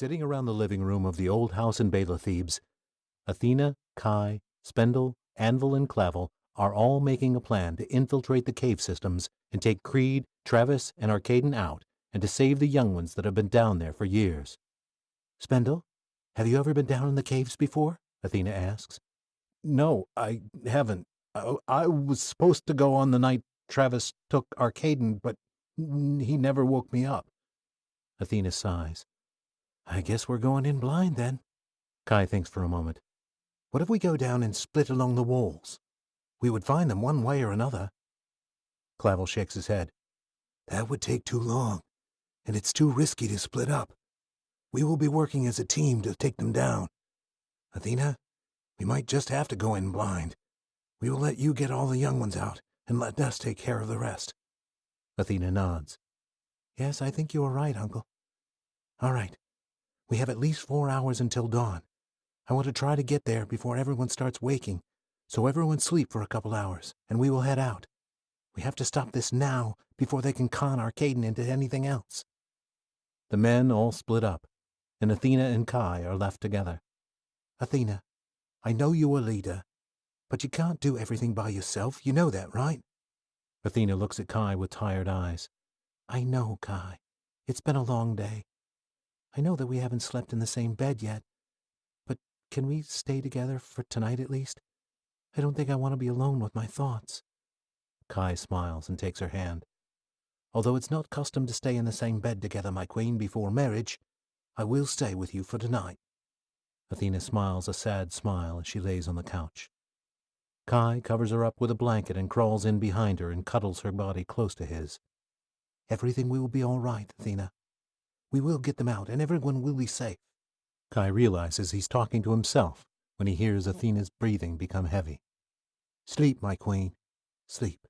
Sitting around the living room of the old house in Bela Thebes, Athena, Kai, Spendel, Anvil, and Clavel are all making a plan to infiltrate the cave systems and take Creed, Travis, and Arcaden out, and to save the young ones that have been down there for years. Spendel, have you ever been down in the caves before? Athena asks. No, I haven't. I was supposed to go on the night Travis took Arcaden, but he never woke me up. Athena sighs. I guess we're going in blind then. Kai thinks for a moment. What if we go down and split along the walls? We would find them one way or another. Clavel shakes his head. That would take too long, and it's too risky to split up. We will be working as a team to take them down. Athena, we might just have to go in blind. We will let you get all the young ones out, and let us take care of the rest. Athena nods. Yes, I think you are right, Uncle. All right. We have at least 4 hours until dawn. I want to try to get there before everyone starts waking, so everyone sleep for a couple hours, and we will head out. We have to stop this now before they can con Arcaden into anything else. The men all split up, and Athena and Kai are left together. Athena, I know you're a leader, but you can't do everything by yourself. You know that, right? Athena looks at Kai with tired eyes. I know, Kai. It's been a long day. I know that we haven't slept in the same bed yet, but can we stay together for tonight at least? I don't think I want to be alone with my thoughts. Kai smiles and takes her hand. Although it's not custom to stay in the same bed together, my queen, before marriage, I will stay with you for tonight. Athena smiles a sad smile as she lays on the couch. Kai covers her up with a blanket and crawls in behind her and cuddles her body close to his. Everything will be all right, Athena. We will get them out, and everyone will be safe. Kai realizes he's talking to himself when he hears Athena's breathing become heavy. Sleep, my queen. Sleep.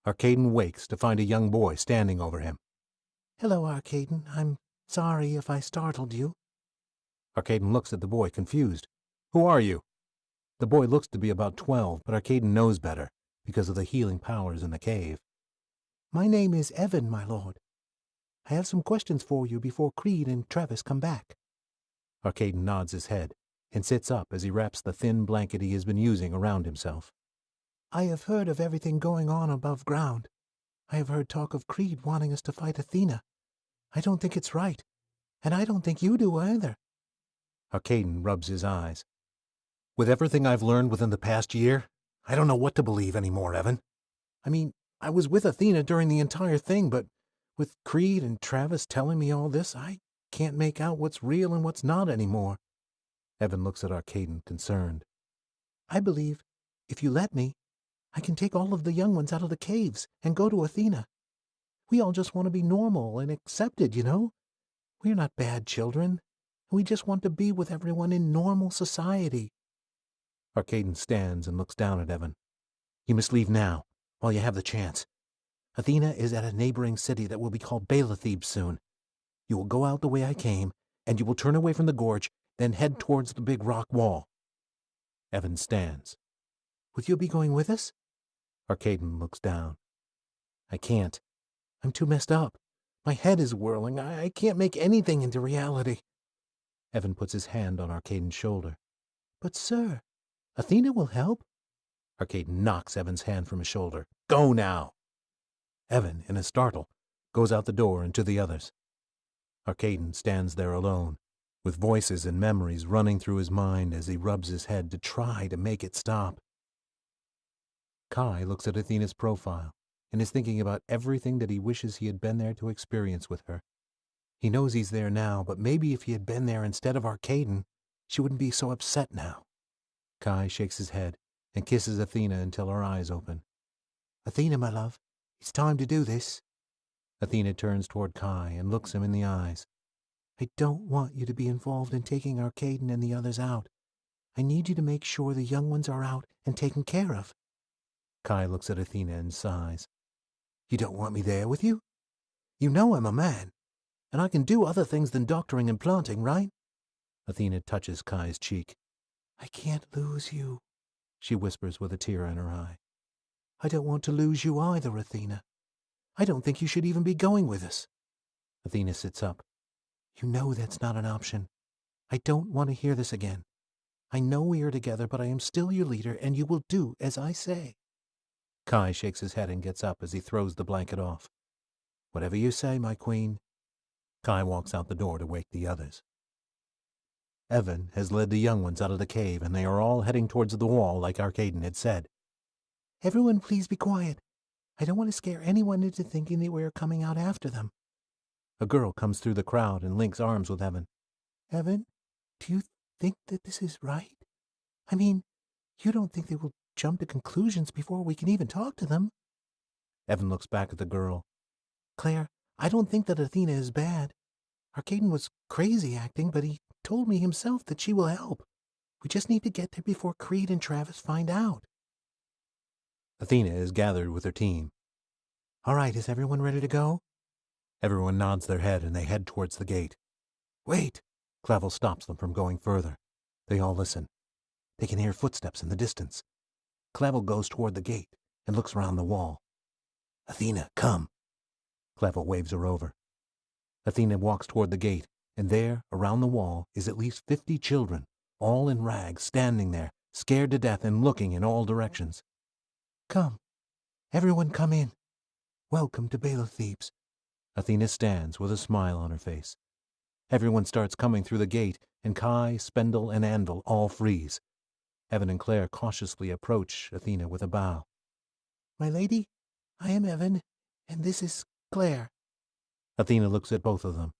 Arcaden wakes to find a young boy standing over him. Hello, Arcaden. I'm sorry if I startled you. Arcaden looks at the boy, confused. Who are you? The boy looks to be about 12, but Arcaden knows better because of the healing powers in the cave. My name is Evan, my lord. I have some questions for you before Creed and Travis come back. Arcaden nods his head and sits up as he wraps the thin blanket he has been using around himself. I have heard of everything going on above ground. I have heard talk of Creed wanting us to fight Athena. I don't think it's right, and I don't think you do either. Arcaden rubs his eyes. With everything I've learned within the past year, I don't know what to believe anymore, Evan. I mean, I was with Athena during the entire thing, but with Creed and Travis telling me all this, I can't make out what's real and what's not anymore. Evan looks at Arcaden, concerned. I believe, if you let me, I can take all of the young ones out of the caves and go to Athena. We all just want to be normal and accepted, you know? We're not bad children. We just want to be with everyone in normal society. Arcaden stands and looks down at Evan. You must leave now, while you have the chance. Athena is at a neighboring city that will be called Bela Thebes soon. You will go out the way I came, and you will turn away from the gorge, then head towards the big rock wall. Evan stands. Would you be going with us? Arcaden looks down. I can't. I'm too messed up. My head is whirling. I can't make anything into reality. Evan puts his hand on Arcaden's shoulder. But, sir, Athena will help. Arcaden knocks Evan's hand from his shoulder. Go now! Evan, in a startle, goes out the door and to the others. Arcaden stands there alone, with voices and memories running through his mind as he rubs his head to try to make it stop. Kai looks at Athena's profile and is thinking about everything that he wishes he had been there to experience with her. He knows he's there now, but maybe if he had been there instead of Arcaden, she wouldn't be so upset now. Kai shakes his head and kisses Athena until her eyes open. Athena, my love, it's time to do this. Athena turns toward Kai and looks him in the eyes. I don't want you to be involved in taking Arcaden and the others out. I need you to make sure the young ones are out and taken care of. Kai looks at Athena and sighs. You don't want me there with you? You know I'm a man, and I can do other things than doctoring and planting, right? Athena touches Kai's cheek. I can't lose you, she whispers with a tear in her eye. I don't want to lose you either, Athena. I don't think you should even be going with us. Athena sits up. You know that's not an option. I don't want to hear this again. I know we are together, but I am still your leader, and you will do as I say. Kai shakes his head and gets up as he throws the blanket off. Whatever you say, my queen. Kai walks out the door to wake the others. Evan has led the young ones out of the cave, and they are all heading towards the wall like Arcaden had said. Everyone please be quiet. I don't want to scare anyone into thinking that we are coming out after them. A girl comes through the crowd and links arms with Evan. Evan, do you think that this is right? I mean, you don't think they will jump to conclusions before we can even talk to them? Evan looks back at the girl. Claire, I don't think that Athena is bad. Arcaden was crazy acting, but he told me himself that she will help. We just need to get there before Creed and Travis find out. Athena is gathered with her team. All right, is everyone ready to go? Everyone nods their head and they head towards the gate. Wait! Clavel stops them from going further. They all listen. They can hear footsteps in the distance. Clavel goes toward the gate and looks around the wall. Athena, come. Clavel waves her over. Athena walks toward the gate, and there, around the wall, is at least 50 children, all in rags, standing there, scared to death and looking in all directions. Come. Everyone come in. Welcome to Bela Thebes. Athena stands with a smile on her face. Everyone starts coming through the gate, and Kai, Spendle, and Anvil all freeze. Evan and Claire cautiously approach Athena with a bow. My lady, I am Evan, and this is Claire. Athena looks at both of them.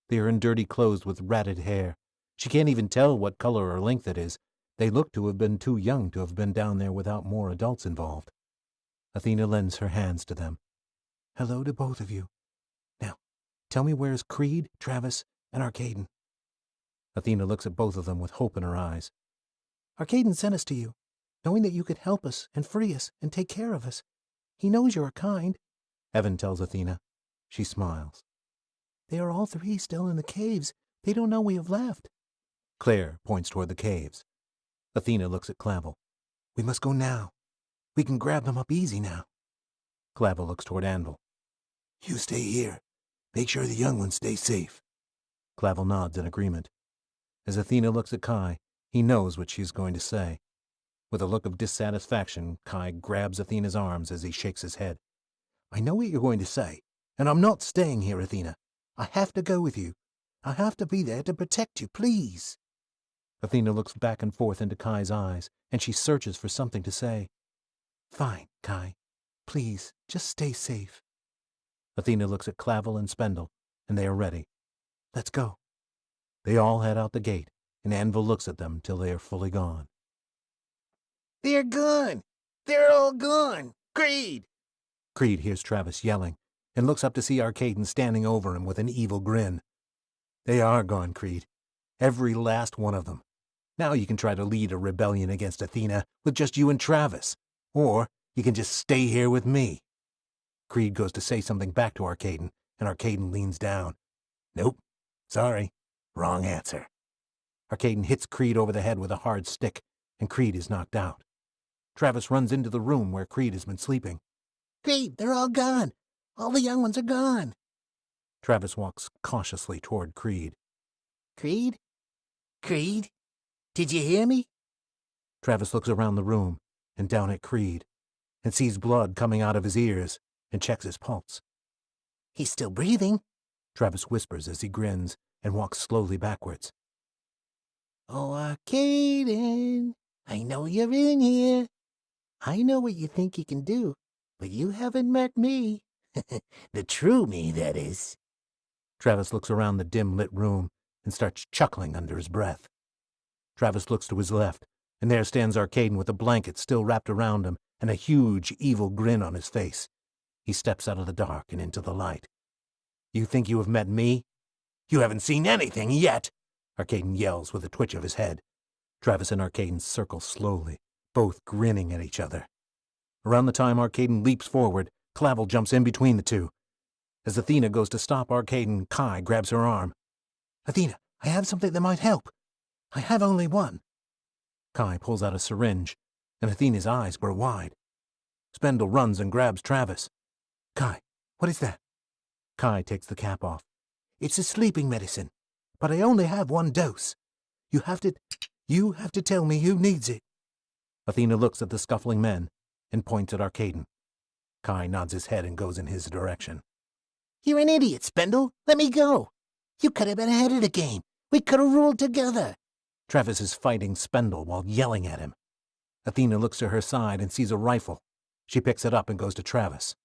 They are in dirty clothes with ratted hair. She can't even tell what color or length it is. They look to have been too young to have been down there without more adults involved. Athena lends her hands to them. Hello to both of you. Now, tell me where's Creed, Travis, and Arcaden? Athena looks at both of them with hope in her eyes. Arcaden sent us to you, knowing that you could help us and free us and take care of us. He knows you are kind, Evan tells Athena. She smiles. They are all three still in the caves. They don't know we have left. Claire points toward the caves. Athena looks at Clavel. We must go now. We can grab them up easy now. Clavel looks toward Anvil. You stay here. Make sure the young ones stay safe. Clavel nods in agreement. As Athena looks at Kai, he knows what she is going to say. With a look of dissatisfaction, Kai grabs Athena's arms as he shakes his head. I know what you're going to say, and I'm not staying here, Athena. I have to go with you. I have to be there to protect you, please. Athena looks back and forth into Kai's eyes, and she searches for something to say. Fine, Kai. Please, just stay safe. Athena looks at Clavel and Spendle, and they are ready. Let's go. They all head out the gate, and Anvil looks at them till they are fully gone. They're gone! They're all gone! Creed! Creed hears Travis yelling, and looks up to see Arcaden standing over him with an evil grin. They are gone, Creed. Every last one of them. Now you can try to lead a rebellion against Athena with just you and Travis. Or you can just stay here with me. Creed goes to say something back to Arcaden, and Arcaden leans down. Nope. Sorry. Wrong answer. Arcaden hits Creed over the head with a hard stick, and Creed is knocked out. Travis runs into the room where Creed has been sleeping. Creed, they're all gone. All the young ones are gone. Travis walks cautiously toward Creed. Creed? Creed? Did you hear me? Travis looks around the room and down at Creed and sees blood coming out of his ears and checks his pulse. He's still breathing, Travis whispers as he grins and walks slowly backwards. Oh, Arcaden, I know you're in here. I know what you think you can do, but you haven't met me. The true me, that is. Travis looks around the dim-lit room and starts chuckling under his breath. Travis looks to his left, and there stands Arcaden with a blanket still wrapped around him and a huge, evil grin on his face. He steps out of the dark and into the light. You think you have met me? You haven't seen anything yet, Arcaden yells with a twitch of his head. Travis and Arcaden circle slowly, both grinning at each other. Around the time Arcaden leaps forward, Clavel jumps in between the two. As Athena goes to stop Arcaden, Kai grabs her arm. Athena, I have something that might help. I have only one. Kai pulls out a syringe, and Athena's eyes grow wide. Spendle runs and grabs Travis. Kai, what is that? Kai takes the cap off. It's a sleeping medicine. but I only have one dose. You have to tell me who needs it. Athena looks at the scuffling men and points at Arcaden. Kai nods his head and goes in his direction. You're an idiot, Spindle. Let me go. You could have been ahead of the game. We could have ruled together. Travis is fighting Spindle while yelling at him. Athena looks to her side and sees a rifle. She picks it up and goes to Travis.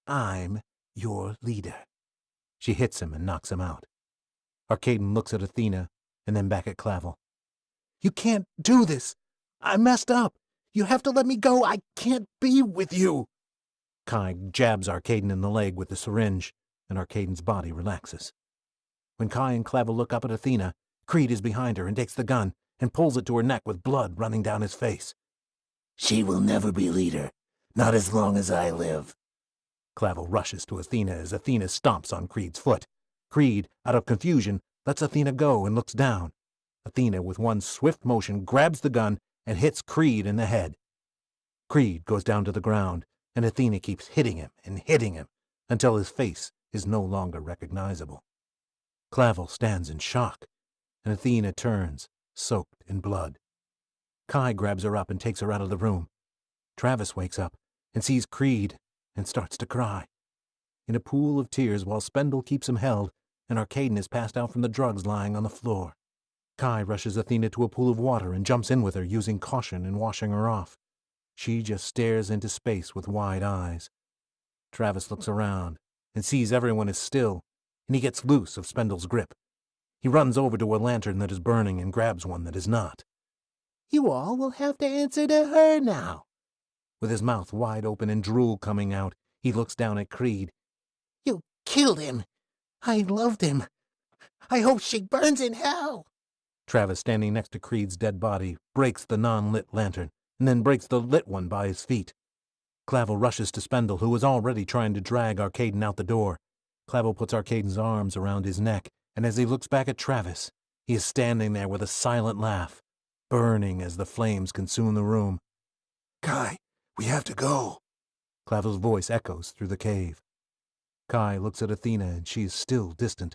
I'm your leader. She hits him and knocks him out. Arcaden looks at Athena and then back at Clavel. You can't do this. I messed up. You have to let me go. I can't be with you. Kai jabs Arcaden in the leg with the syringe, and Arcaden's body relaxes. When Kai and Clavel look up at Athena, Creed is behind her and takes the gun and pulls it to her neck with blood running down his face. She will never be leader. Not as long as I live. Clavel rushes to Athena as Athena stomps on Creed's foot. Creed, out of confusion, lets Athena go and looks down. Athena, with one swift motion, grabs the gun and hits Creed in the head. Creed goes down to the ground, and Athena keeps hitting him until his face is no longer recognizable. Clavel stands in shock, and Athena turns, soaked in blood. Kai grabs her up and takes her out of the room. Travis wakes up and sees Creed and starts to cry. In a pool of tears while Spindle keeps him held, and Arcaden is passed out from the drugs lying on the floor. Kai rushes Athena to a pool of water and jumps in with her, using caution in washing her off. She just stares into space with wide eyes. Travis looks around and sees everyone is still, and he gets loose of Spindle's grip. He runs over to a lantern that is burning and grabs one that is not. You all will have to answer to her now. With his mouth wide open and drool coming out, he looks down at Creed. You killed him. I loved him. I hope she burns in hell. Travis, standing next to Creed's dead body, breaks the non-lit lantern, and then breaks the lit one by his feet. Clavel rushes to Spindle, who is already trying to drag Arcaden out the door. Clavel puts Arcaden's arms around his neck, and as he looks back at Travis, he is standing there with a silent laugh, burning as the flames consume the room. Kai, we have to go. Clavel's voice echoes through the cave. Kai looks at Athena, and she is still distant.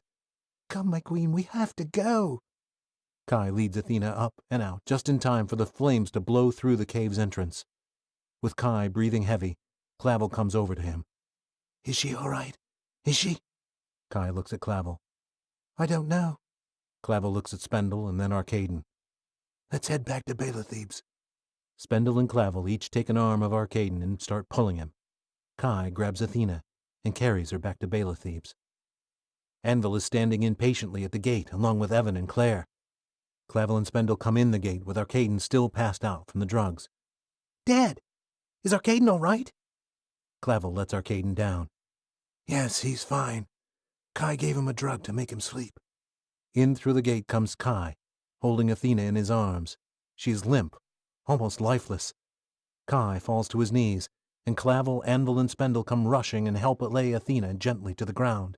Come, my queen, we have to go. Kai leads Athena up and out just in time for the flames to blow through the cave's entrance. With Kai breathing heavy, Clavel comes over to him. Is she all right? Is she? Kai looks at Clavel. I don't know. Clavel looks at Spindle and then Arcaden. Let's head back to Bela Thebes. Spindle and Clavel each take an arm of Arcaden and start pulling him. Kai grabs Athena and carries her back to Bela Thebes. Anvil is standing impatiently at the gate along with Evan and Claire. Clavel and Spindle come in the gate with Arcaden still passed out from the drugs. Dad, is Arcaden all right? Clavel lets Arcaden down. Yes, he's fine. Kai gave him a drug to make him sleep. In through the gate comes Kai, holding Athena in his arms. She is limp, almost lifeless. Kai falls to his knees, and Clavel, Anvil, and Spindle come rushing and help lay Athena gently to the ground.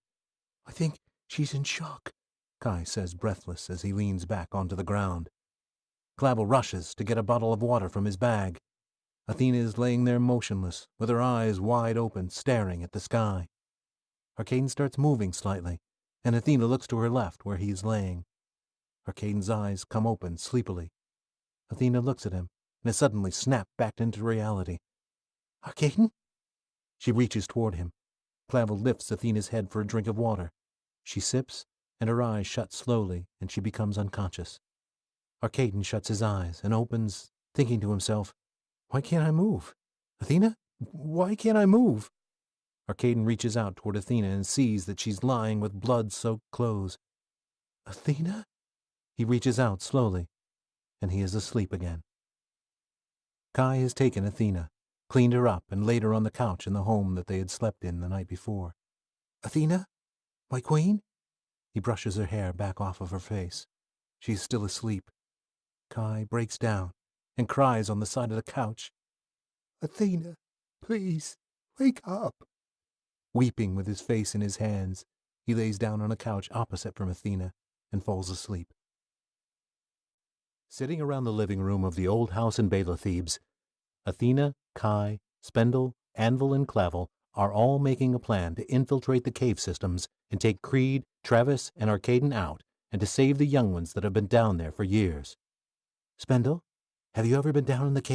I think she's in shock, Kai says breathless as he leans back onto the ground. Clavel rushes to get a bottle of water from his bag. Athena is laying there motionless, with her eyes wide open, staring at the sky. Arcaden starts moving slightly, and Athena looks to her left where he is laying. Arcaden's eyes come open sleepily. Athena looks at him and is suddenly snapped back into reality. Arcaden? She reaches toward him. Clavel lifts Athena's head for a drink of water. She sips, and her eyes shut slowly, and she becomes unconscious. Arcaden shuts his eyes and opens, thinking to himself, "Why can't I move? Athena, why can't I move?" Arcaden reaches out toward Athena and sees that she's lying with blood-soaked clothes. "Athena?" He reaches out slowly, and he is asleep again. Kai has taken Athena, cleaned her up, and laid her on the couch in the home that they had slept in the night before. Athena? My queen? He brushes her hair back off of her face. She is still asleep. Kai breaks down and cries on the side of the couch. Athena, please, wake up. Weeping with his face in his hands, he lays down on a couch opposite from Athena and falls asleep. Sitting around the living room of the old house in Bela Thebes, Athena, Kai, Spindle, Anvil, and Clavel are all making a plan to infiltrate the cave systems and take Creed, Travis, and Arcaden out and to save the young ones that have been down there for years. Spindle, have you ever been down in the cave